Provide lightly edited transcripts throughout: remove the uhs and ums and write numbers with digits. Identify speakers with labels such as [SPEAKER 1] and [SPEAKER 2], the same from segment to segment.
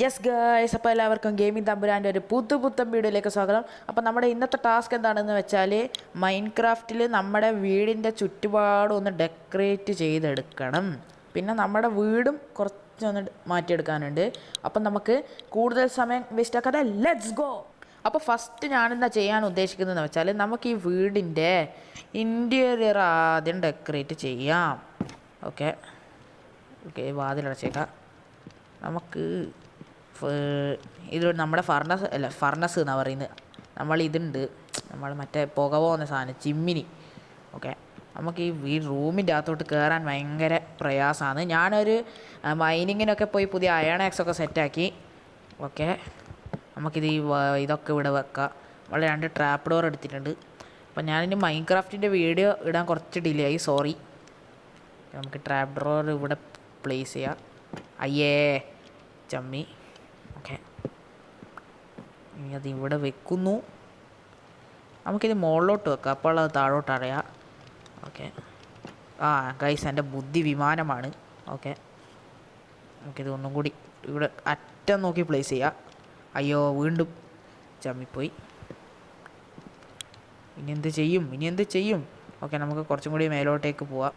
[SPEAKER 1] Yes guys, അപ്പോൾ എല്ലാവർക്കും gaming തമ്പുരാൻ്റെ ഒരു പുത്തൻ വീഡിയോയിലേക്ക് സ്വാഗതം. അപ്പോൾ നമ്മുടെ ഇന്നത്തെ ടാസ്ക് എന്താണെന്ന് വെച്ചാൽ മൈൻക്രാഫ്റ്റിൽ നമ്മുടെ വീടിൻ്റെ ചുറ്റുപാടും ഒന്ന് ഡെക്കറേറ്റ് ചെയ്തെടുക്കണം. പിന്നെ നമ്മുടെ വീടും കുറച്ചൊന്ന് മാറ്റിയെടുക്കാനുണ്ട്. അപ്പം നമുക്ക് കൂടുതൽ സമയം വേസ്റ്റ് ആക്കാതെ ലെറ്റ്സ് ഗോ. അപ്പോൾ ഫസ്റ്റ് ഞാനെന്താ ചെയ്യാൻ ഉദ്ദേശിക്കുന്നതെന്ന് വെച്ചാൽ നമുക്ക് ഈ വീടിൻ്റെ ഇൻറ്റീരിയർ ആദ്യം ഡെക്കറേറ്റ് ചെയ്യാം. ഓക്കെ, വാതിലടച്ചേക്കാം. നമുക്ക് ഇത് നമ്മുടെ ഫർണസ് എന്നാണ് പറയുന്നത്. നമ്മളിതുണ്ട്, നമ്മൾ മറ്റേ പുക പോകുന്ന സാധനം ചിമ്മിനി. ഓക്കെ, നമുക്ക് ഈ റൂമിൻ്റെ അകത്തോട്ട് കയറാൻ ഭയങ്കര പ്രയാസമാണ്. ഞാനൊരു മൈനിങ്ങിനൊക്കെ പോയി പുതിയ അയൺ ആക്സൊക്കെ സെറ്റാക്കി. ഓക്കെ, നമുക്കിത് ഇതൊക്കെ ഇവിടെ വെക്കാം. നമ്മൾ 2 ട്രാപ്പ് ഡോർ എടുത്തിട്ടുണ്ട്. അപ്പോൾ ഞാനിനി മൈൻക്രാഫ്റ്റിൻ്റെ വീഡിയോ ഇടാൻ കുറച്ച് ഡിലേ ആയി, സോറി. നമുക്ക് ട്രാപ്പ് ഡോർ ഇവിടെ പ്ലേസ് ചെയ്യാം. അയ്യേ ചമ്മി. ഓക്കെ, ഇനി അത് ഇവിടെ വെക്കുന്നു. നമുക്കിത് മുകളിലോട്ട് വെക്കാം, അപ്പോൾ അത് താഴോട്ട് അറിയാം. ഓക്കെ, ഗൈസ് എൻ്റെ ബുദ്ധി വിമാനമാണ്. ഓക്കെ, നമുക്കിത് ഒന്നും കൂടി ഇവിടെ അറ്റം നോക്കി പ്ലേസ് ചെയ്യാം. അയ്യോ വീണ്ടും ചമ്മിപ്പോയി. ഇനി എന്ത് ചെയ്യും? ഓക്കെ, നമുക്ക് കുറച്ചും കൂടി മേലോട്ടേക്ക് പോവാം.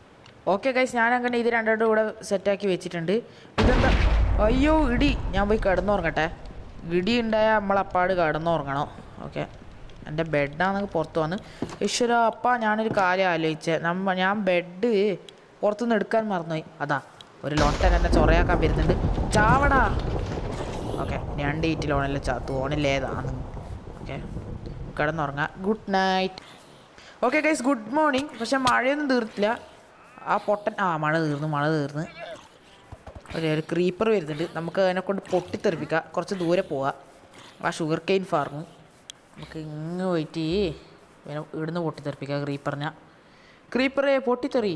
[SPEAKER 1] ഓക്കെ ഗൈസ്, ഞാനങ്ങനെ ഇത് രണ്ടും കൂടെ സെറ്റാക്കി വെച്ചിട്ടുണ്ട്. ഇതെന്താ? അയ്യോ ഇടി, ഞാൻ പോയി കിടന്നുറങ്ങട്ടെ. ഇടി ഉണ്ടായാൽ നമ്മളപ്പാട് കിടന്നുറങ്ങണം. ഓക്കെ, എൻ്റെ ബെഡാണെങ്കിൽ പുറത്ത് വന്ന് ഈശ്വര അപ്പ ഞാനൊരു കാര്യം ആലോചിച്ചേ. ഞാൻ ബെഡ് പുറത്തുനിന്ന് എടുക്കാൻ മറന്നുപോയി. അതാ ഒരു ലോട്ടൻ എന്നെ ചൊറയാക്കാൻ വരുന്നുണ്ട്. ചാവടാ. ഓക്കെ, 2 ഈറ്റിലോണല്ലേ തോണില്ലേതാണ്. ഓക്കെ, കിടന്നുറങ്ങാം. Good night. Okay guys, good morning. പക്ഷെ മഴയൊന്നും തീർത്തില്ല. മഴ തീർന്ന് ഒരു ക്രീപ്പർ വരുന്നുണ്ട്. നമുക്ക് അതിനെക്കൊണ്ട് പൊട്ടിത്തെറിപ്പിക്കാം. കുറച്ച് ദൂരെ പോവാം. ആ ഷുഗർ കെയിൻ ഫാർമ് നമുക്ക് ഇങ്ങ് പോയിട്ട് ഇവിടുന്ന് പൊട്ടിത്തെറിപ്പിക്കാം. ക്രീപ്പറേ പൊട്ടിത്തെറി.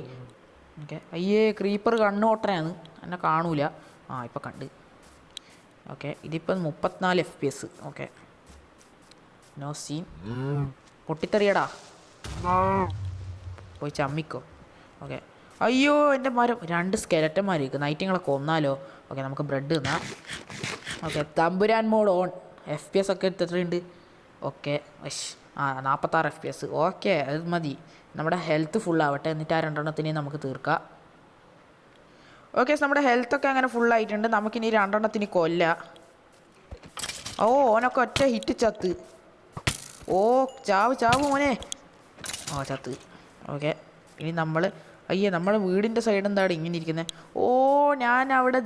[SPEAKER 1] ഓക്കെ, അയ്യേ ക്രീപ്പർ കണ്ണോട്ടനാണ്, എന്നെ കാണൂല. ഇപ്പം കണ്ട്. ഓക്കെ, ഇതിപ്പം 34 FPS. Okay, no scene. പൊട്ടിത്തെറിയടാ, പോയി ചമ്മിക്കോ. ഓക്കെ, അയ്യോ എൻ്റെ മരം 2 സ്കെലറ്റന്മാർ ഇരിക്കും. നൈറ്റിങ്ങളെ കൊന്നാലോ. ഓക്കെ, നമുക്ക് ബ്രെഡ് തിന്നാം. ഓക്കെ, തമ്പുരാൻ മോഡ് ഓൺ. FPS ഒക്കെ എത്രയുണ്ട്? Okay, 46 FPS. ഓക്കെ, അത് മതി. നമ്മുടെ ഹെൽത്ത് ഫുള്ളാവട്ടെ, എന്നിട്ട് ആ 2 നമുക്ക് തീർക്കാം. ഓക്കെ, നമ്മുടെ ഹെൽത്തൊക്കെ അങ്ങനെ ഫുള്ളായിട്ടുണ്ട്. നമുക്കിനി 2 കൊല്ലാം. ഓനൊക്കെ ഒറ്റ ഹിറ്റ് ചത്ത്. ചാവ് മോനെ. ചത്ത്. ഓക്കെ, ഇനി നമ്മളെ വീടിൻ്റെ സൈഡ് എന്താണ് ഇങ്ങനെ ഇരിക്കുന്നത്? ഞാൻ അവിടെ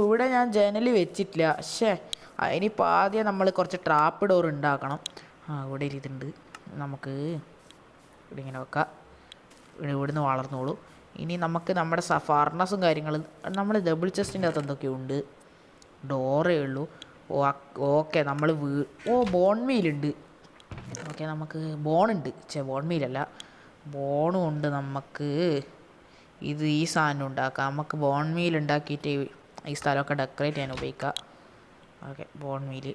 [SPEAKER 1] ഇവിടെ ഞാൻ ജനൽ വെച്ചിട്ടില്ല. അതിനിപ്പോൾ ആദ്യം നമ്മൾ കുറച്ച് ട്രാപ്പ് ഡോർ ഉണ്ടാക്കണം. ഇവിടെ ഇരിക്കുന്നുണ്ട്. നമുക്ക് ഇവിടെ ഇങ്ങനെ വെക്കാം. ഇവിടുന്ന് വളർന്നോളൂ. ഇനി നമുക്ക് നമ്മുടെ ഫർണസും കാര്യങ്ങളും നമ്മൾ ഡബിൾ ചെസ്റ്റിൻ്റെ അകത്ത് എന്തൊക്കെയുണ്ട്? ഡോറേ ഉള്ളൂ. ഓക്കെ, നമ്മൾ ബോൺ മീലുണ്ട്. ഓക്കെ, നമുക്ക് ബോണുണ്ട്. ബോൺ മീലല്ല, ബോണും ഉണ്ട്. നമുക്ക് ഈ സാധനം ഉണ്ടാക്കാം. നമുക്ക് ബോൺ മീൽ ഉണ്ടാക്കിയിട്ട് ഈ സ്ഥലമൊക്കെ ഡെക്കറേറ്റ് ചെയ്യാൻ ഉപയോഗിക്കാം. Okay, bone meal.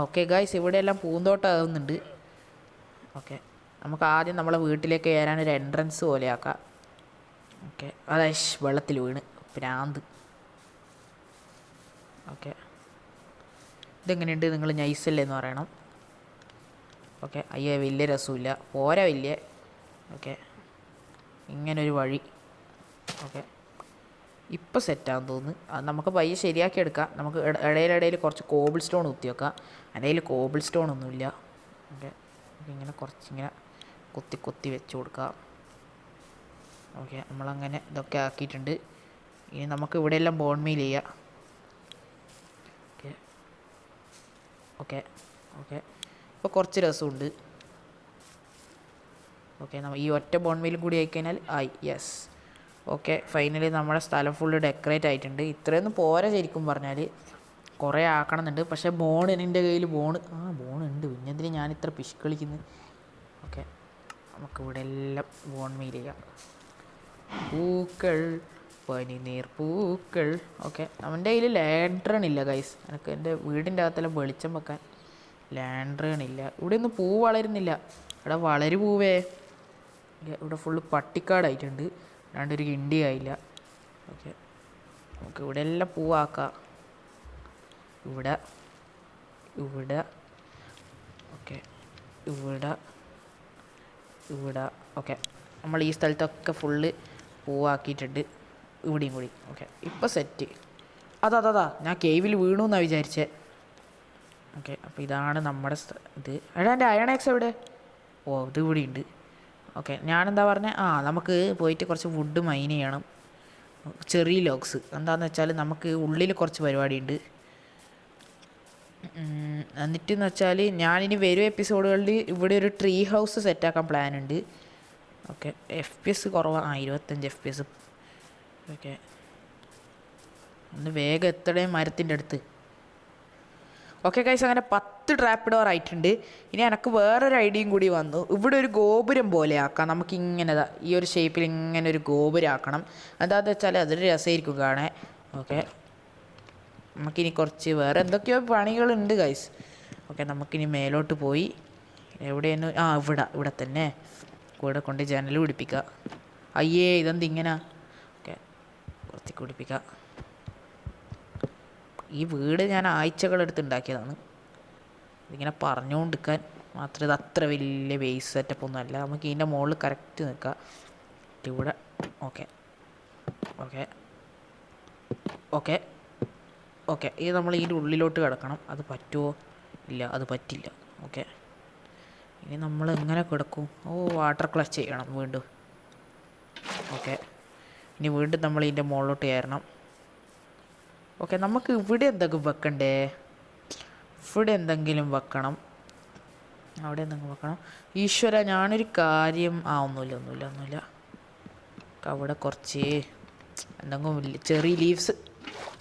[SPEAKER 1] Okay guys, ഇവിടെയെല്ലാം പൂന്തോട്ടം ആകുന്നുണ്ട്. ഓക്കെ, നമുക്ക് ആദ്യം നമ്മളെ വീട്ടിലേക്ക് കയറാനൊരു എൻട്രൻസ് പോലെ ആക്കാം. ഓക്കെ, വെള്ളത്തിൽ വീണ് പ്രാന്ത്. ഓക്കെ, ഇതെങ്ങനെയുണ്ട്? നിങ്ങൾ നൈസല്ലേ എന്ന് പറയണം. ഓക്കെ, അയ്യോ വലിയ രസമില്ല, പോരാ വലിയ. ഓക്കെ, ഇങ്ങനൊരു വഴി. ഓക്കെ, ഇപ്പോൾ സെറ്റാന്ന് തോന്നുന്നു. അത് നമുക്ക് പയ്യെ ശരിയാക്കി എടുക്കാം. നമുക്ക് ഇടയിൽ കുറച്ച് കോബിൾ സ്റ്റോൺ കുത്തി വെക്കാം. എൻ്റെ കയ്യിൽ കോബിൾ സ്റ്റോൺ ഒന്നുമില്ല. ഓക്കെ, ഇങ്ങനെ കുറച്ചിങ്ങനെ കുത്തി വെച്ച് കൊടുക്കാം. ഓക്കെ, നമ്മളങ്ങനെ ഇതൊക്കെ ആക്കിയിട്ടുണ്ട്. ഇനി നമുക്ക് ഇവിടെയെല്ലാം ബോൺ മീൽ ചെയ്യാം. ഓക്കെ, ഇപ്പോൾ കുറച്ച് രസമുണ്ട്. ഓക്കെ, ഈ ഒറ്റ ബോൺ മീലും കൂടി ആയിക്കഴിഞ്ഞാൽ യെസ്. ഓക്കെ, ഫൈനലി നമ്മുടെ സ്ഥലം ഫുള്ള് ഡെക്കറേറ്റ് ആയിട്ടുണ്ട്. ഇത്രയൊന്നും പോരാ ശരിക്കും പറഞ്ഞാൽ, കുറേ ആക്കണമെന്നുണ്ട്. പക്ഷേ എൻ്റെ കയ്യിൽ ബോണുണ്ട്. പിന്നെന്തിന് ഞാൻ ഇത്ര പിശ് കളിക്കുന്നത്? ഓക്കെ, നമുക്കിവിടെ എല്ലാം ബോൺ മീൽ ചെയ്യാം. പൂക്കൾ, പനിനീർ പൂക്കൾ. ഓക്കെ, അവൻ്റെ കയ്യിൽ ലാൻഡ്രൺ ഇല്ല ഗൈസ്. എനിക്ക് എൻ്റെ വീടിൻ്റെ അകത്തെല്ലാം വെളിച്ചം വെക്കാൻ ലാൻഡ്രൺ ഇല്ല. ഇവിടെ ഒന്നും പൂ വളരുന്നില്ല. ഇവിടെ വളരു പൂവേ. ഇവിടെ ഫുള്ള് പട്ടിക്കാടായിട്ടുണ്ട്. രണ്ടൊരു കിണ്ടി ആയില്ല. ഓക്കെ, നമുക്ക് ഇവിടെ എല്ലാം പൂവാക്കാം. ഇവിടെ ഇവിടെ ഓക്കെ, ഇവിടെ ഇവിടെ ഓക്കെ. നമ്മൾ ഈ സ്ഥലത്തൊക്കെ ഫുള്ള് പൂവാക്കിയിട്ടുണ്ട്. ഇവിടെയും കൂടി ഓക്കെ. ഇപ്പോൾ സെറ്റ്. അതാ ഞാൻ കേവിൽ വീണു എന്നാണ് വിചാരിച്ചത്. ഓക്കെ, അപ്പോൾ ഇതാണ് നമ്മുടെ ഇത്. എടാ എൻ്റെ അയണാക്സ് എവിടെ? ഓ, ഇത് ഇവിടെ ഉണ്ട്. ഓക്കെ, ഞാനെന്താ പറഞ്ഞത്, നമുക്ക് പോയിട്ട് കുറച്ച് വുഡ് മൈൻ ചെയ്യണം. ചെറിയ ലോഗ്സ്. എന്താണെന്ന് വെച്ചാൽ നമുക്ക് ഉള്ളിൽ കുറച്ച് പരിപാടിയുണ്ട്. എന്നിട്ടെന്ന് വെച്ചാൽ ഞാനിനി വരും എപ്പിസോഡുകളിൽ ഇവിടെ ഒരു ട്രീ ഹൗസ് സെറ്റാക്കാൻ പ്ലാൻ ഉണ്ട്. ഓക്കെ, FPS കുറവാണ്. 25 FPS. ഓക്കെ, ഒന്ന് വേഗം എത്തടേ മരത്തിൻ്റെ അടുത്ത്. ഓക്കെ ഗൈസ്, അങ്ങനെ 10 ട്രാപ്പ് ഡോർ ആയിട്ടുണ്ട്. ഇനി എനിക്ക് വേറൊരു ഐഡിയയും കൂടി വന്നു. ഇവിടെ ഒരു ഗോപുരം പോലെ ആക്കാം. നമുക്കിങ്ങനെ ഈ ഒരു ഷേപ്പിൽ ഇങ്ങനെ ഒരു ഗോപുരം ആക്കണം. എന്താണെന്ന് വെച്ചാൽ അതൊരു രസമായിരിക്കും കാണാൻ. ഓക്കെ, നമുക്കിനി കുറച്ച് വേറെ എന്തൊക്കെയോ പണികളുണ്ട് ഗൈസ്. ഓക്കെ, നമുക്കിനി മേലോട്ട് പോയി എവിടെയാണ് ഇവിടെ തന്നെ കൂടെ കൊണ്ട് ജനൽ പിടിപ്പിക്കുക. അയ്യേ, ഇതെന്ത് ഇങ്ങനെ? ഓക്കെ, കുറച്ചേക്ക് പിടിപ്പിക്കുക. ഈ വീട് ഞാൻ ആഴ്ചകളെടുത്ത് ഉണ്ടാക്കിയതാണ്. ഇതിങ്ങനെ പറഞ്ഞുകൊണ്ടിരിക്കാൻ മാത്രം. ഇത് അത്ര വലിയ ബേസ് സെറ്റപ്പ് ഒന്നും അല്ല. നമുക്ക് ഇതിൻ്റെ മുകളിൽ കറക്റ്റ് നിൽക്കാം. ഇവിടെ ഓക്കെ ഓക്കെ ഓക്കെ ഓക്കെ. ഇത് നമ്മൾ ഇതിൻ്റെ ഉള്ളിലോട്ട് കിടക്കണം. അത് പറ്റുമോ? ഇല്ല, അത് പറ്റില്ല. ഓക്കെ, ഇനി നമ്മൾ എങ്ങനെ കിടക്കും? വാട്ടർ ക്ലച്ച് ചെയ്യണം വീണ്ടും. ഓക്കെ, ഇനി വീണ്ടും നമ്മൾ ഇതിൻ്റെ മുകളിലോട്ട് കയറണം. ഓക്കെ, നമുക്ക് ഇവിടെ എന്തെങ്കിലും വെക്കണ്ടേ? ഇവിടെ എന്തെങ്കിലും വെക്കണം. അവിടെ എന്തെങ്കിലും വെക്കണം. ഈശ്വര, ഞാനൊരു കാര്യം ഒന്നുമില്ല. അവിടെ കുറച്ച് എന്തെങ്കിലും ചെറിയ ലീവ്സ്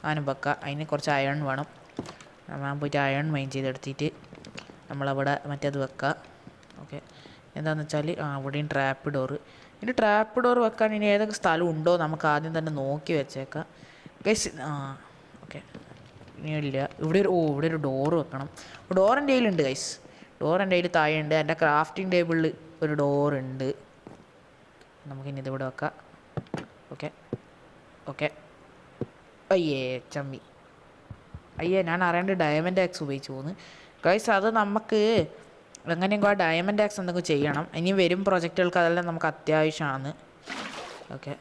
[SPEAKER 1] ആനും വെക്കാം. അതിന് കുറച്ച് അയൺ വേണം. ഞാൻ പോയിട്ട് അയൺ മൈൻ ചെയ്തെടുത്തിട്ട് നമ്മളവിടെ മറ്റേത് വെക്കാം. ഓക്കെ, എന്താണെന്ന് വെച്ചാൽ ഇവിടെയും ട്രാപ്പ് ഡോറ്. ഇനി ട്രാപ്പ് ഡോർ വെക്കാൻ ഇനി ഏതൊക്കെ സ്ഥലം ഉണ്ടോ നമുക്ക് ആദ്യം തന്നെ നോക്കി വെച്ചേക്കാം ഗൈസ്. ഓക്കെ, ഇനിയില്ല. ഇവിടെ ഒരു ഡോറ് വെക്കണം. ഡോർ എൻ്റെ കയ്യിലുണ്ട് ഗൈസ്. ഡോർ എൻ്റെ കയ്യിൽ താഴെ ഉണ്ട്. എൻ്റെ ക്രാഫ്റ്റിംഗ് ടേബിളിൽ ഒരു ഡോറുണ്ട്. നമുക്കിനി ഇതിവിടെ വെക്കാം. Okay okay. അയ്യേ ചമ്മി. ഞാൻ അറിയാണ്ട് ഡയമണ്ട് ആക്സ് ഉപയോഗിച്ച് പോകുന്നു ഗൈസ്. അത് നമുക്ക് എങ്ങനെയെങ്കിലും ആ ഡയമണ്ട് ആക്സ് എന്തെങ്കിലും ചെയ്യണം. ഇനി വരും പ്രൊജക്റ്റുകൾക്ക് അതെല്ലാം നമുക്ക് അത്യാവശ്യമാണ്. ഓക്കെ,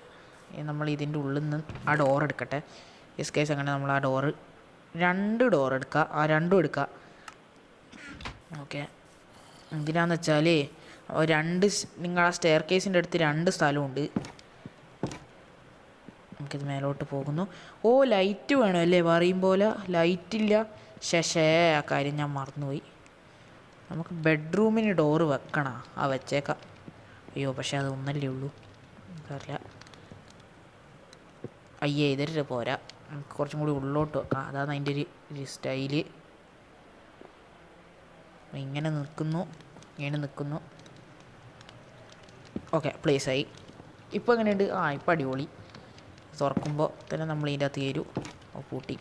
[SPEAKER 1] നമ്മൾ ഇതിൻ്റെ ഉള്ളിൽ നിന്ന് ആ ഡോർ എടുക്കട്ടെ. യെസ് ഗൈസ്, അങ്ങനെ നമ്മൾ ആ ഡോറ് 2 ഡോർ എടുക്കുക. രണ്ടും എടുക്കുക. ഓക്കെ, എന്തിനാന്ന് വെച്ചാൽ നിങ്ങളാ സ്റ്റെയർ കേസിൻ്റെ അടുത്ത് 2 സ്ഥലമുണ്ട്. നമുക്കിത് മേലോട്ട് പോകുന്നു. ലൈറ്റ് വേണം അല്ലേ? പറയും പോലെ ലൈറ്റില്ല. ആ കാര്യം ഞാൻ മറന്നുപോയി. നമുക്ക് ബെഡ്റൂമിന് ഡോറ് വെക്കണം. വെച്ചേക്കാം. അയ്യോ, പക്ഷേ അത് ഒന്നല്ലേ ഉള്ളൂ. അറിയില്ല. ഇതൊരു പോരാ. നമുക്ക് കുറച്ചും കൂടി ഉള്ളോട്ട് വെക്കാം. അതാണ് അതിൻ്റെ ഒരു സ്റ്റൈല്. ഇങ്ങനെ നിൽക്കുന്നു. ഓക്കെ, പ്ലേസായി. ഇപ്പോൾ എങ്ങനെയുണ്ട്? ഇപ്പോൾ അടിപൊളി. തുറക്കുമ്പോൾ തന്നെ നമ്മൾ ഇതിൻ്റെ അകത്ത് കയറും. പൂട്ടി.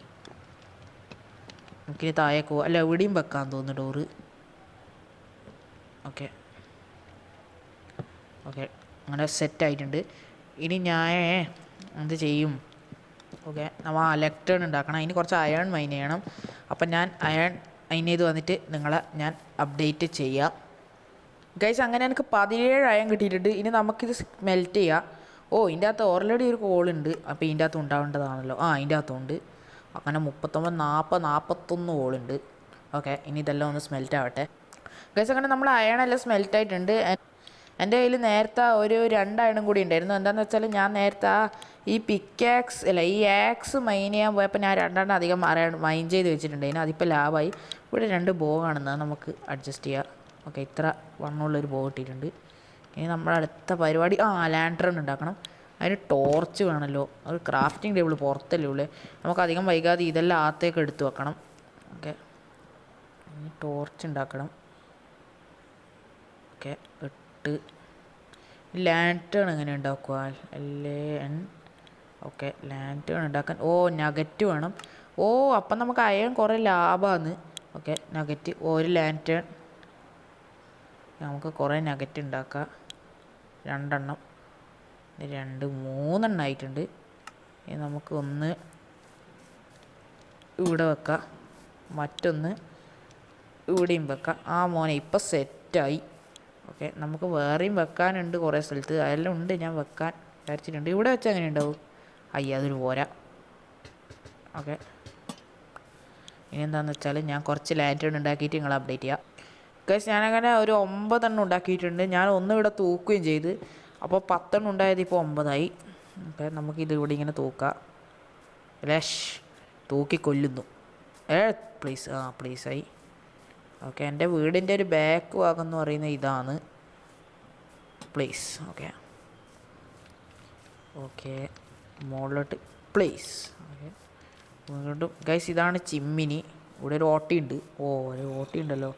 [SPEAKER 1] നമുക്കിനി താഴേക്ക് പോകാം. അല്ല, എവിടെയും വെക്കാൻ തോന്നുന്നു ഡോറ്. ഓക്കെ ഓക്കെ, അങ്ങനെ സെറ്റായിട്ടുണ്ട്. ഇനി ഞാൻ എന്ത് ചെയ്യും? ഓക്കെ, നമ്മൾ ലെക്ടേൺ ഉണ്ടാക്കണം. അതിന് കുറച്ച് അയൺ മൈൻ ചെയ്യണം. അപ്പം ഞാൻ അയൺ മൈൻ ചെയ്ത് വന്നിട്ട് നിങ്ങളെ ഞാൻ അപ്ഡേറ്റ് ചെയ്യാം ഗൈസ്. അങ്ങനെ എനിക്ക് 17 അയൺ കിട്ടിയിട്ടുണ്ട്. ഇനി നമുക്കിത് സ്മെൽറ്റ് ചെയ്യാം. ഇതിൻ്റെ അകത്ത് ഓൾറെഡി ഒരു കോളുണ്ട്. അപ്പോൾ ഇതിൻ്റെ അകത്ത് ഉണ്ടാവേണ്ടതാണല്ലോ. ഇതിൻ്റെ അകത്തുണ്ട്. അങ്ങനെ 39, 40, 41 കോളുണ്ട്. ഓക്കെ, ഇനി ഇതെല്ലാം ഒന്ന് സ്മെൽറ്റ് ആവട്ടെ ഗൈസ്. അങ്ങനെ നമ്മൾ അയണെല്ലാം സ്മെൽറ്റ് ആയിട്ടുണ്ട്. എൻ്റെ കയ്യിൽ നേരത്തെ ഒരു 2 അയണും കൂടി ഉണ്ടായിരുന്നു. എന്താണെന്ന് വെച്ചാൽ ഞാൻ നേരത്തെ ഈ ഈ ആക്സ് മൈൻ ചെയ്യാൻ പോയപ്പോൾ ഞാൻ 2 അധികം മൈൻ ചെയ്ത് വെച്ചിട്ടുണ്ടായിരുന്നു. അതിപ്പോൾ ലാഭായി. ഇവിടെ 2 ബോ കാണുന്നത് നമുക്ക് അഡ്ജസ്റ്റ് ചെയ്യാം. ഓക്കെ, ഇത്ര വണ്ണമുള്ളൊരു ബോ കിട്ടിയിട്ടുണ്ട്. ഇനി നമ്മുടെ അടുത്ത പരിപാടി ലാൻഡ്രൺ ഉണ്ടാക്കണം. അതിന് ടോർച്ച് വേണമല്ലോ. ഒരു ക്രാഫ്റ്റിംഗ് ടേബിൾ പുറത്തല്ലേ ഉള്ളേ. നമുക്ക് അധികം വൈകാതെ ഇതെല്ലാം അകത്തേക്ക് എടുത്ത് വെക്കണം. ഓക്കെ, ഇനി ടോർച്ച് ഉണ്ടാക്കണം. ഓക്കെ, 8 ലാൻറ്റേൺ എങ്ങനെ ഉണ്ടാക്കുക? ഓക്കെ, ലാൻറ്റേൺ ഉണ്ടാക്കാൻ നഗറ്റ് വേണം. അപ്പം നമുക്ക് അയൺ കുറേ ലാഭമാണ്. ഓക്കെ, നഗറ്റ് ഒരു ലാൻറ്റേൺ നമുക്ക് കുറേ നഗറ്റ് ഉണ്ടാക്കാം. 2 എണ്ണം. 2 3 ആയിട്ടുണ്ട്. ഇനി നമുക്ക് ഒന്ന് ഇവിടെ വെക്കാം, മറ്റൊന്ന് ഇവിടെയും വെക്കാം. ആ മോനെ ഇപ്പം സെറ്റായി. ഓക്കെ, നമുക്ക് വേറെയും വെക്കാനുണ്ട് കുറേ സ്ഥലത്ത്, അതെല്ലാം ഉണ്ട്, ഞാൻ വെക്കാൻ വിചാരിച്ചിട്ടുണ്ട്. ഇവിടെ വെച്ചാൽ എങ്ങനെ ഉണ്ടാവും? അതൊരു പോരാ. ഓക്കെ, ഇനി എന്താണെന്ന് വെച്ചാൽ ഞാൻ കുറച്ച് ലാൻറ്റേൺ ഉണ്ടാക്കിയിട്ട് നിങ്ങളെ അപ്ഡേറ്റ് ചെയ്യാം. ഗൈസ്, ഞാനങ്ങനെ ഒരു 9 എണ്ണം ഉണ്ടാക്കിയിട്ടുണ്ട്. ഞാൻ ഒന്ന് ഇവിടെ തൂക്കുകയും ചെയ്ത്, അപ്പോൾ 10 എണ്ണം ഉണ്ടായത് ഇപ്പോൾ 9 ആയി. ഓക്കെ, നമുക്കിത് ഇവിടെ ഇങ്ങനെ തൂക്കാം. തൂക്കി കൊല്ലുന്നു. പ്ലീസായി. ഓക്കെ, എൻ്റെ വീടിൻ്റെ ഒരു ബാക്ക് ഭാഗം എന്ന് പറയുന്നത് ഇതാണ്. പ്ലീസ്. ഓക്കെ മുകളിലോട്ട് പ്ലീസ്. ഓക്കെ, വീണ്ടും ഗൈസ് ഇതാണ് ചിമ്മിനി. ഇവിടെ ഒരു ഓട്ടിയുണ്ട്. ഒരു ഓട്ടി ഉണ്ടല്ലോ,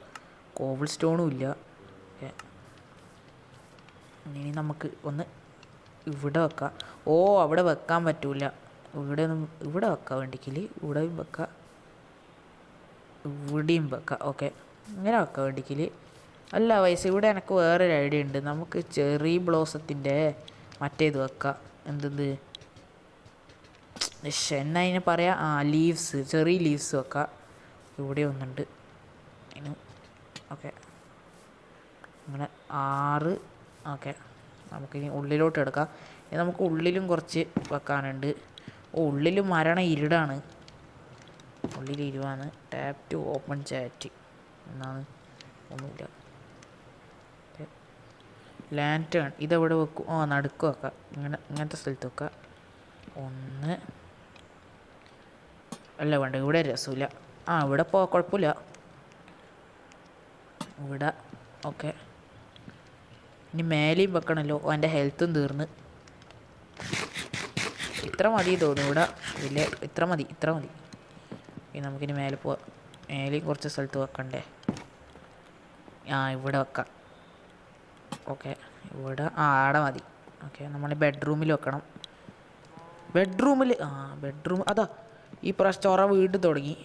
[SPEAKER 1] കോബിൾ സ്റ്റോണും ഇല്ല. ഓക്കെ, ഇനി നമുക്ക് ഒന്ന് ഇവിടെ വെക്കാം. അവിടെ വെക്കാൻ പറ്റൂല. ഇവിടെ വെക്കാം വേണ്ടിക്കിൽ, ഇവിടെയും വെക്കാം, ഇവിടെയും വെക്കാം. ഓക്കെ, ഇങ്ങനെ വെക്കാം വേണ്ടിക്കിൽ. അല്ല വയസ്സ്, ഇവിടെ എനിക്ക് വേറൊരു ഐഡിയ ഉണ്ട്. നമുക്ക് ചെറി ബ്ലോസത്തിൻ്റെ മറ്റേത് വെക്കാം. എന്നാ അതിനെ പറയാം? ലീവ്സ്, ചെറി ലീവ്സ് വെക്കാം. ഇവിടെ ഒന്നുണ്ട്. ഓക്കെ, അങ്ങനെ 6. ഓക്കെ, നമുക്കിനി ഉള്ളിലോട്ട് എടുക്കാം. ഇനി നമുക്ക് ഉള്ളിലും കുറച്ച് വെക്കാനുണ്ട്. ഉള്ളിൽ മരണം ഇരുടാണ്. ഉള്ളിൽ ഇരുവാണ്. ടാപ്പ് ടു ഓപ്പൺ ചാറ്റ് എന്നാണ്. ഒന്നുമില്ല. ലാൻറ്റേൺ ഇതെവിടെ വെക്കും? നടുക്ക് വെക്കാം. ഇങ്ങനത്തെ സ്ഥലത്ത് വെക്കാം. 1 അല്ല വേണ്ട, ഇവിടെ രസമില്ല. ഇവിടെ കുഴപ്പമില്ല. ഇവിടെ ഓക്കെ, ഇനി മേലെയും വെക്കണമല്ലോ. എൻ്റെ ഹെൽത്തും തീർന്ന്. ഇത്ര മതി തോന്നുന്നു. ഇവിടെ വലിയ ഇത്ര മതി. ഇനി നമുക്കിനി മേലെ പോവാം. മേലെയും കുറച്ച് സ്ഥലത്ത് വെക്കണ്ടേ? ഇവിടെ വെക്കാം. ഓക്കെ, ഇവിടെ ആടെ മതി. ഓക്കെ, നമ്മൾ ബെഡ്റൂമിൽ വെക്കണം. ബെഡ്റൂം അതാ ഈ ചൊറ വീട് തുടങ്ങി.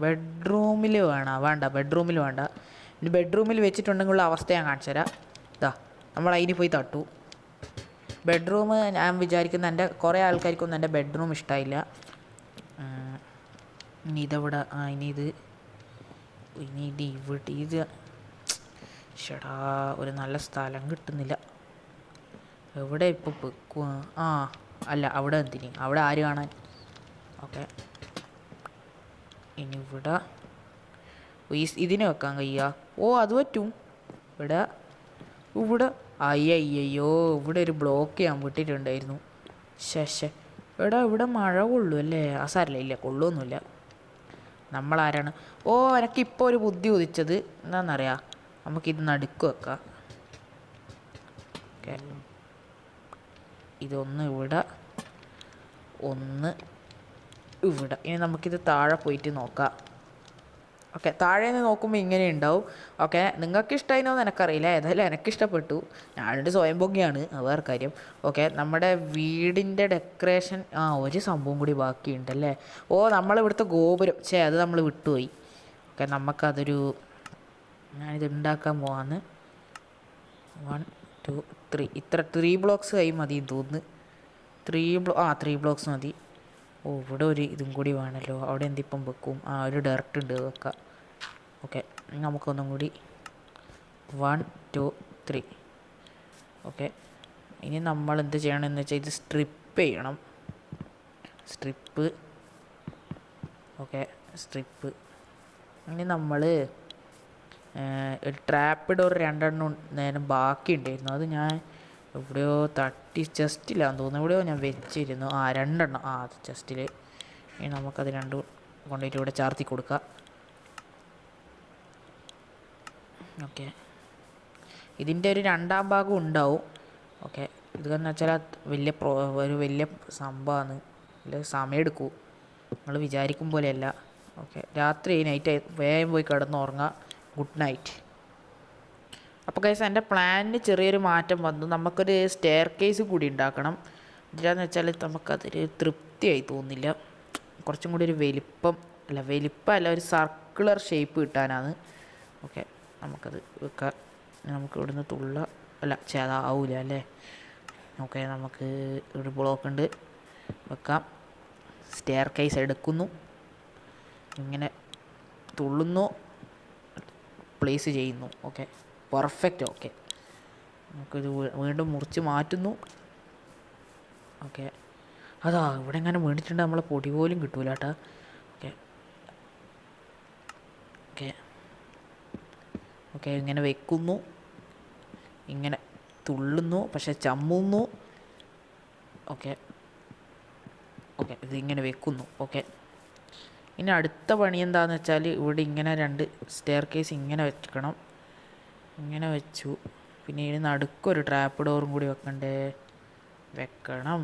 [SPEAKER 1] ബെഡ്റൂമിൽ വേണ്ട. ഇനി ബെഡ്റൂമിൽ വെച്ചിട്ടുണ്ടെങ്കിലുള്ള അവസ്ഥ ഞാൻ കാണിച്ചു തരാം. നമ്മൾ അതിന് പോയി തട്ടു. ബെഡ്റൂം ഞാൻ വിചാരിക്കുന്ന എൻ്റെ കുറേ ആൾക്കാർക്കൊന്നും എൻ്റെ ബെഡ്റൂം ഇഷ്ടമായില്ല. ഇനി ഇതെവിടെ? ഇനി ഇത് ഷടാ, ഒരു നല്ല സ്ഥലം കിട്ടുന്നില്ല. എവിടെ ഇപ്പോൾ വെക്കുക? അല്ല, അവിടെ എന്തിന്? അവിടെ ആര് കാണാൻ? ഓക്കെ, ഇനി ഇവിടെ ഇതിന് വെക്കാൻ കഴിയുക? അത് പറ്റും. ഇവിടെ അയ്യോ, ഇവിടെ ഒരു ബ്ലോക്ക് ഞാൻ വിട്ടിട്ടുണ്ടായിരുന്നു. ഇവിടെ മഴ കൊള്ളു അല്ലേ? സാരമില്ല, ഇല്ല കൊള്ളൊന്നുമില്ല. നമ്മളാരാണ്? എനിക്കിപ്പോൾ ഒരു ബുദ്ധി ഉദിച്ചത് എന്താണെന്നറിയാം. നമുക്കിത് നടുക്ക് വെക്കാം. ഓക്കെ, ഇതൊന്ന് ഇവിടെ, ഒന്ന് ഇവിടെ. ഇനി നമുക്കിത് താഴെ പോയിട്ട് നോക്കാം. ഓക്കെ, താഴെ നിന്ന് നോക്കുമ്പോൾ ഇങ്ങനെ ഉണ്ടാവും. ഓക്കെ, നിങ്ങൾക്ക് ഇഷ്ടമായിനോന്ന് എനിക്കറിയില്ല. ഏതായാലും എനിക്കിഷ്ടപ്പെട്ടു. ഞാനൊരു സ്വയംഭോഗിയാണ്, വേറെ കാര്യം. ഓക്കെ, നമ്മുടെ വീടിൻ്റെ ഡെക്കറേഷൻ ഒരു സംഭവം കൂടി ബാക്കിയുണ്ടല്ലേ. നമ്മളിവിടുത്തെ ഗോപുരം അത് നമ്മൾ വിട്ടുപോയി. ഓക്കെ, നമുക്കതൊരു ഞാനിത് ഉണ്ടാക്കാൻ പോവാന്ന്. 1 2 3 ഇത്ര 3 ബ്ലോക്സ് കൈ മതി തോന്നുന്നു. 3 ബ്ലോക്സ് മതി. ഇവിടെ ഒരു ഇതും കൂടി വേണമല്ലോ. അവിടെ എന്തിപ്പം വെക്കും? ഒരു ഡയറക്റ്റ് ഉണ്ട് വെക്കാം. ഓക്കെ, നമുക്കൊന്നും കൂടി 1 2 3. ഓക്കെ, ഇനി നമ്മൾ എന്ത് ചെയ്യണമെന്ന് വെച്ചാൽ ഇത് സ്ട്രിപ്പ് ചെയ്യണം. ഓക്കെ, ഇനി നമ്മൾ ഒരു ട്രാപ്പ് ഡോർ 2 എണ്ണം നേരം ബാക്കി ഉണ്ടായിരുന്നു. അത് ഞാൻ എവിടെയോ തട്ടി, ചെസ്റ്റിലാന്ന് തോന്നുന്നു, എവിടെയോ ഞാൻ വെച്ചിരുന്നു. 2 എണ്ണം അത് ചെസ്റ്റിൽ. ഇനി നമുക്കത് 2 കൊണ്ടുപോയിട്ട് ഇവിടെ ചാർത്തി കൊടുക്കാം. ഓക്കെ, ഇതിൻ്റെ ഒരു 2ാം ഭാഗം ഉണ്ടാവും. ഓക്കെ, ഇതെന്ന് വെച്ചാൽ ഒരു വലിയ സംഭവമാണ്. വലിയ സമയം എടുക്കൂ, നിങ്ങൾ വിചാരിക്കും പോലെയല്ല. ഓക്കെ, രാത്രി നൈറ്റ് വേഗം പോയി കിടന്നുറങ്ങാം. Good night. അപ്പോൾ ഗൈസ്, എൻ്റെ പ്ലാനിന് ചെറിയൊരു മാറ്റം വന്നു. നമുക്കൊരു സ്റ്റെയർ കേസ് കൂടി ഉണ്ടാക്കണം. എന്താണെന്ന് വെച്ചാൽ നമുക്കതൊരു തൃപ്തിയായി തോന്നുന്നില്ല. കുറച്ചും കൂടി ഒരു വലിപ്പമല്ല, ഒരു സർക്കുലർ ഷേപ്പ് കിട്ടാനാണ്. ഓക്കെ, നമുക്കത് വെക്കാം. നമുക്ക് ഇവിടുന്ന് അതാവൂല അല്ലേ? ഓക്കെ നമുക്ക് ഒരു ബ്ലോക്ക് ഉണ്ട് വെക്കാം. സ്റ്റെയർ കേസ് എടുക്കുന്നു, ഇങ്ങനെ തുള്ളുന്നു, പ്ലേസ് ചെയ്യുന്നു. Okay perfect. ഓക്കെ നമുക്കിത് വീണ്ടും മുറിച്ച് മാറ്റുന്നു. ഓക്കെ അതാ ഇവിടെ എങ്ങനെ മേടിച്ചിട്ടുണ്ട്, നമ്മളെ പൊടി പോലും കിട്ടൂല കേട്ടാ. ഓക്കെ ഓക്കെ ഓക്കെ ഇങ്ങനെ വെക്കുന്നു, ഇങ്ങനെ തുള്ളുന്നു, പക്ഷെ ചമ്മുന്നു. ഓക്കെ ഓക്കെ ഇതിങ്ങനെ വെക്കുന്നു. ഓക്കെ ഇനി അടുത്ത പണി എന്താണെന്ന് വെച്ചാൽ ഇവിടെ ഇങ്ങനെ 2 സ്റ്റെയർ കേസ് ഇങ്ങനെ വെക്കണം. ഇങ്ങനെ വെച്ചു. പിന്നെ ഇതിന് നടുക്കൊരു ട്രാപ്പ് ഡോറും കൂടി വെക്കണം.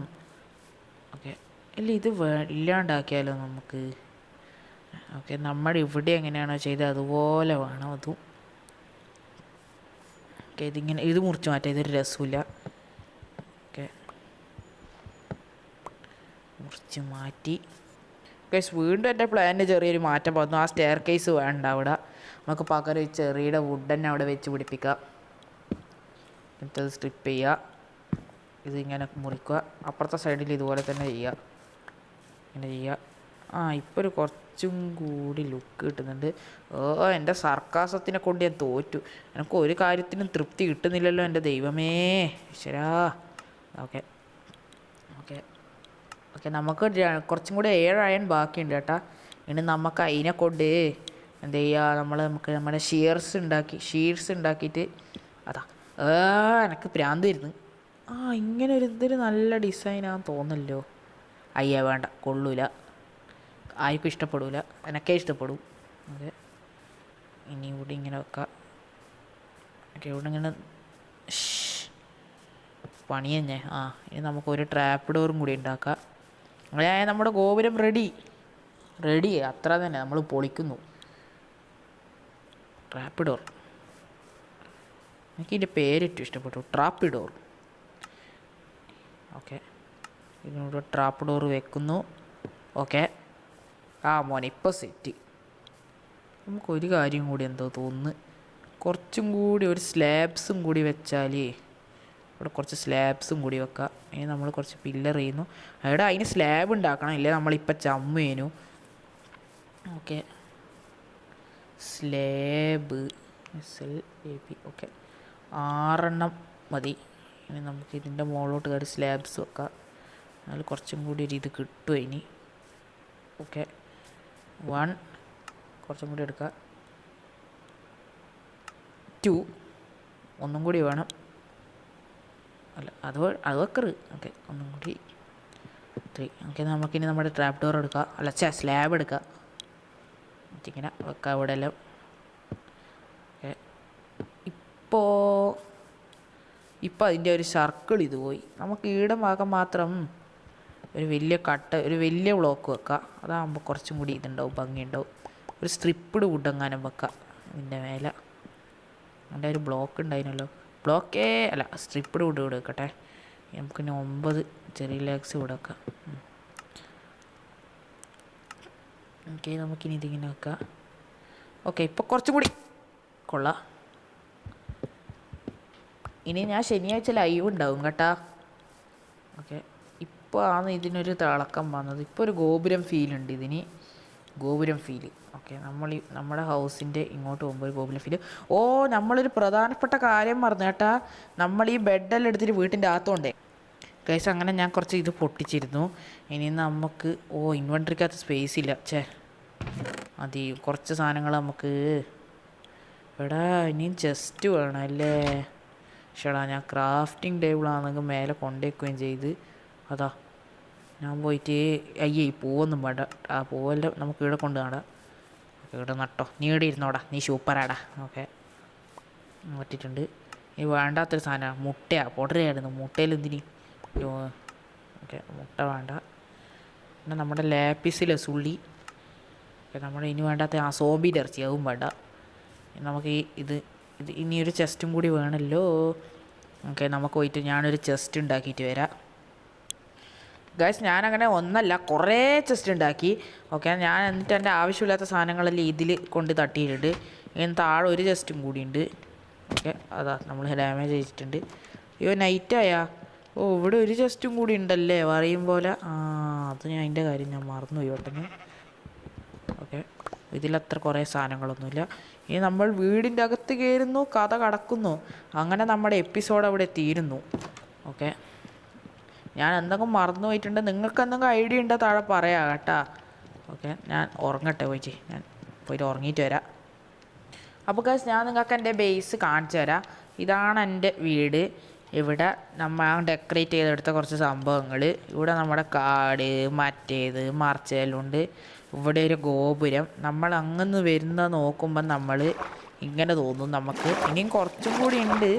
[SPEAKER 1] ഓക്കെ അല്ല ഇത് ഇല്ലാണ്ടാക്കിയാലോ നമുക്ക്. ഓക്കെ നമ്മുടെ ഇവിടെ എങ്ങനെയാണോ ചെയ്തത് അതുപോലെ വേണം അതും. ഓക്കെ ഇതിങ്ങനെ ഇത് മുറിച്ച് മാറ്റാം, ഇതൊരു രസമില്ല. ഓക്കെ മുറിച്ച് മാറ്റി. ഗൈസ് വീണ്ടും എൻ്റെ പ്ലാനിന് ചെറിയൊരു മാറ്റം വന്നു. ആ സ്റ്റെയർ കേസ് വേണ്ട അവിടെ, നമുക്ക് പകരം ചെറിയുടെ വുഡ് തന്നെ അവിടെ വെച്ച് പിടിപ്പിക്കുക. എന്നിട്ട് അത് സ്ട്രിപ്പ് ചെയ്യുക, ഇതിങ്ങനെ മുറിക്കുക. അപ്പുറത്തെ സൈഡിൽ ഇതുപോലെ തന്നെ ചെയ്യുക, ഇങ്ങനെ ചെയ്യുക. ഇപ്പോൾ ഒരു കുറച്ചും കൂടി ലുക്ക് കിട്ടുന്നുണ്ട്. എൻ്റെ സർക്കാസത്തിനെ കൊണ്ട് ഞാൻ തോറ്റു. എനിക്ക് ഒരു കാര്യത്തിനും തൃപ്തി കിട്ടുന്നില്ലല്ലോ എൻ്റെ ദൈവമേ ഈശ്വരാ. ഓക്കെ ഓക്കെ ഓക്കെ നമുക്ക് കുറച്ചും കൂടി 7 അയൺ ബാക്കിയുണ്ട് കേട്ടാ. ഇനി നമുക്ക് അതിനെ കൊണ്ട് എന്ത് ചെയ്യുക, നമുക്ക് നമ്മുടെ ഷീർസ് ഉണ്ടാക്കിയിട്ട് അതാ എനിക്ക് ഭ്രാന്ത് വരുന്നു. ഇങ്ങനെ ഇതൊരു നല്ല ഡിസൈനാന്ന് തോന്നല്ലോ. അയ്യ വേണ്ട, കൊള്ളൂല, ആർക്കും ഇഷ്ടപ്പെടില്ല, എനിക്കേ ഇഷ്ടപ്പെടും. ഓക്കെ ഇനി ഇവിടെ ഇങ്ങനെ വെക്കാം. ഓക്കെ ഇവിടെ ഇങ്ങനെ പണി തന്നെ. ഇനി നമുക്കൊരു ട്രാപ്പ് ഡോറും കൂടി ഉണ്ടാക്കാം. നമ്മുടെ ഗോപുരം റെഡി അത്ര തന്നെ. നമ്മൾ പൊളിക്കുന്നു ട്രാപ്പ് ഡോർ. എനിക്കിതിൻ്റെ പേരേറ്റവും ഇഷ്ടപ്പെട്ടു, ട്രാപ്പ് ഡോർ. ഓക്കെ ഇതിനോട് ട്രാപ്പ് ഡോർ വെക്കുന്നു. ഓക്കെ മോനെ ഇപ്പോൾ സെറ്റ്. നമുക്കൊരു കാര്യം കൂടി എന്തോ തോന്നുന്നു, കുറച്ചും കൂടി ഒരു സ്ലാബ്സും കൂടി വെച്ചാൽ ഇവിടെ കുറച്ച് സ്ലാബ്സും കൂടി വെക്കാം. ഇനി നമ്മൾ കുറച്ച് പില്ലർ ചെയ്യുന്നു. അതിന് സ്ലാബ് ഉണ്ടാക്കണം, ഇല്ലേ നമ്മളിപ്പോൾ ചമ്മേനു. Okay slab SLAB. ഓക്കെ 6 എണ്ണം മതി. ഇനി നമുക്ക് ഇതിൻ്റെ മുകളിലോട്ട് കയറി സ്ലാബ്സ് വെക്കാം. അതിൽ കുറച്ചും കൂടി ഒരു ഇത് കിട്ടും ഇനി. ഓക്കെ 1 കുറച്ചും കൂടി എടുക്കുക. 2 ഒന്നും കൂടി വേണം, അല്ല അത് വെക്കറ്. ഓക്കെ ഒന്നും കൂടി 3. ഓക്കെ നമുക്കിനി നമ്മുടെ ട്രാപ്പ് ഡോർ എടുക്കാം, അല്ല സ്ലാബ് എടുക്കാം. ഇങ്ങനെ വെക്കാം ഇവിടെ എല്ലാം. ഓക്കെ ഇപ്പോൾ അതിൻ്റെ ഒരു സർക്കിൾ ഇത് പോയി. നമുക്ക് ഈടെ ഭാഗം മാത്രം ഒരു വലിയ ബ്ലോക്ക് വെക്കാം. അതാകുമ്പോൾ കുറച്ചും കൂടി ഇതുണ്ടാവും, ഭംഗിയുണ്ടാവും. ഒരു സ്ട്രിപ്പിഡ് വുഡെങ്ങാനും വെക്കാം ഇതിൻ്റെ മേലെ. അതിൻ്റെ ഒരു ബ്ലോക്ക് ഉണ്ടായിരുന്നല്ലോ, സ്ട്രിപ്പിഡ് വുഡ് ഇവിടെ വെക്കട്ടെ. നമുക്കിനി 9 ചെറിയ ലെഗ്സ് ഇവിടെ വെക്കാം. ഓക്കെ നമുക്കിനി ഇതിങ്ങനെ വെക്കാം. ഓക്കെ ഇപ്പോൾ കുറച്ചും കൂടി കൊള്ളാം. ഇനി ഞാൻ ശനിയാഴ്ച ലൈവ് ഉണ്ടാവും കേട്ടാ. ഓക്കെ ഇപ്പോൾ ഇതിനൊരു തിളക്കം വന്നത്. ഇപ്പോൾ ഒരു ഗോപുരം ഫീലുണ്ട് ഇതിന്, ഗോപുരം ഫീല്. ഓക്കെ നമ്മുടെ ഹൗസിൻ്റെ ഇങ്ങോട്ട് പോകുമ്പോൾ ഒരു ഗോപുരം ഫീല്. നമ്മളൊരു പ്രധാനപ്പെട്ട കാര്യം മറന്നു കേട്ടാ. നമ്മൾ ഈ ബെഡെല്ലാം എടുത്തിട്ട് വീട്ടിൻ്റെ അകത്തോണ്ടേ ഗൈസ്. അങ്ങനെ ഞാൻ കുറച്ച് ഇത് പൊട്ടിച്ചിരുന്നു. ഇനി നമുക്ക് ഇൻവെൻട്രിക്കകത്ത് സ്പേസ് ഇല്ല. മതി കുറച്ച് സാധനങ്ങൾ നമുക്ക്. ഇനിയും ചെസ്റ്റ് വേണം അല്ലേ. ഞാൻ ക്രാഫ്റ്റിംഗ് ടേബിളാണെങ്കിൽ മേലെ കൊണ്ടുവയ്ക്കുകയും ചെയ്ത്. അതാ ഞാൻ പോയിട്ട് ഈ പൂവൊന്നും വേണ്ട, ആ പൂവെല്ലാം നമുക്ക് ഇവിടെ കൊണ്ട് നടാം. ഇവിടെ നട്ടോ, നീ ഇവിടെ ഇരുന്നോടാ, നീ സൂപ്പറാടാ. ഓക്കെ പറ്റിയിട്ടുണ്ട്. ഇനി വേണ്ടാത്തൊരു സാധനമാണ് പൊട്ടരയായിരുന്നു. മുട്ടയിൽ എന്തിന്. ഓക്കെ മുട്ട വേണ്ട. പിന്നെ നമ്മുടെ ലാപ്പിസിലെ സുള്ളി. നമ്മുടെ ഇനി വേണ്ടാത്ത സോംബിൻ്റെ ഇറച്ചി അതും വേണ്ട. നമുക്ക് ഇത് ഇനിയൊരു ചെസ്റ്റും കൂടി വേണമല്ലോ. ഓക്കെ നമുക്ക് പോയിട്ട് ഞാനൊരു ചെസ്റ്റ് ഉണ്ടാക്കിയിട്ട് വരാം ഗൈസ്. ഞാനങ്ങനെ ഒന്നല്ല കുറേ ചെസ്റ്റ് ഉണ്ടാക്കി. ഓക്കെ എന്നിട്ട് എൻ്റെ ആവശ്യമില്ലാത്ത സാധനങ്ങളെല്ലാം ഇതിൽ കൊണ്ട് തട്ടിയിട്ടുണ്ട്. ഇനി താഴെ ഒരു ചെസ്റ്റും കൂടിയുണ്ട്. ഓക്കെ അതാ നമ്മൾ ഡാമേജ് ചെയ്തിട്ടുണ്ട്. നൈറ്റായാ ഓ ഇവിടെ ഒരു ചെസ്റ്റും കൂടി ഉണ്ടല്ലേ പറയും പോലെ. അത് ഞാൻ അതിൻ്റെ കാര്യം ഞാൻ മറന്നുപോയി പെട്ടെന്ന്. ഓക്കെ, ഇതിലത്ര കുറേ സാധനങ്ങളൊന്നുമില്ല. ഇനി നമ്മൾ വീടിൻ്റെ അകത്ത് കയറുന്നു, കഥ കടക്കുന്നു. അങ്ങനെ നമ്മുടെ എപ്പിസോഡ് അവിടെ തീരുന്നു. ഓക്കെ, ഞാൻ എന്തെങ്കിലും മറന്നു പോയിട്ടുണ്ട്, നിങ്ങൾക്ക് എന്തെങ്കിലും ഐഡിയ ഉണ്ടോ താഴെ പറയാം കേട്ടാ. ഓക്കെ, ഞാൻ ഉറങ്ങട്ടെ, ഞാൻ പോയിട്ട് ഉറങ്ങിയിട്ട് വരാം. അപ്പോൾ ഗൈസ് ഞാൻ നിങ്ങൾക്ക് എൻ്റെ ബേസ് കാണിച്ചു തരാം. ഇതാണ് എൻ്റെ വീട്. ഇവിടെ നമ്മൾ ഡെക്കറേറ്റ് ചെയ്തെടുത്ത കുറച്ച് സംഭവങ്ങൾ. ഇവിടെ നമ്മുടെ കാട്, മറ്റേത് മറിച്ചെല്ലാം ഉണ്ട്. ഇവിടെ ഒരു ഗോപുരം. നമ്മൾ അങ്ങനെ വരുന്ന നോക്കുമ്പം നമ്മൾ ഇങ്ങനെ തോന്നും നമുക്ക്. ഇനിയും കുറച്ചും കൂടി ഉണ്ട്.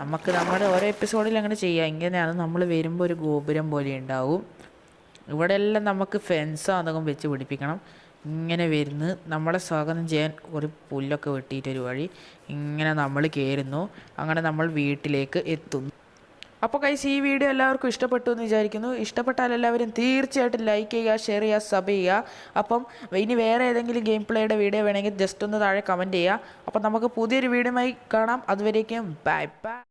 [SPEAKER 1] നമുക്ക് നമ്മുടെ ഓരോ എപ്പിസോഡിൽ അങ്ങനെ ചെയ്യാം. ഇങ്ങനെയാണ് നമ്മൾ വരുമ്പോൾ ഒരു ഗോപുരം പോലെ ഉണ്ടാവും. ഇവിടെ എല്ലാം നമുക്ക് ഫെൻസോ അതൊക്കെ വെച്ച് പിടിപ്പിക്കണം. ഇങ്ങനെ വരുന്ന് നമ്മളെ സ്വാഗതം ചെയ്യാൻ ഒരു പുല്ലൊക്കെ വെട്ടിയിട്ടൊരു വഴി. ഇങ്ങനെ നമ്മൾ കയറുന്നു. അങ്ങനെ നമ്മൾ വീട്ടിലേക്ക് എത്തുന്നു. അപ്പോൾ ഗൈസ് ഈ വീഡിയോ എല്ലാവർക്കും ഇഷ്ടപ്പെട്ടു എന്ന് വിചാരിക്കുന്നു. ഇഷ്ടപ്പെട്ടാൽ എല്ലാവരും തീർച്ചയായിട്ടും ലൈക്ക് ചെയ്യുക, ഷെയർ ചെയ്യുക, സബ് ചെയ്യുക. അപ്പം ഇനി വേറെ ഏതെങ്കിലും ഗെയിം പ്ലേയുടെ വീഡിയോ വേണമെങ്കിൽ ജസ്റ്റ് ഒന്ന് താഴെ കമൻറ്റ് ചെയ്യുക. അപ്പം നമുക്ക് പുതിയൊരു വീഡിയോയുമായി കാണാം. അതുവരേക്കും ബൈ ബൈ.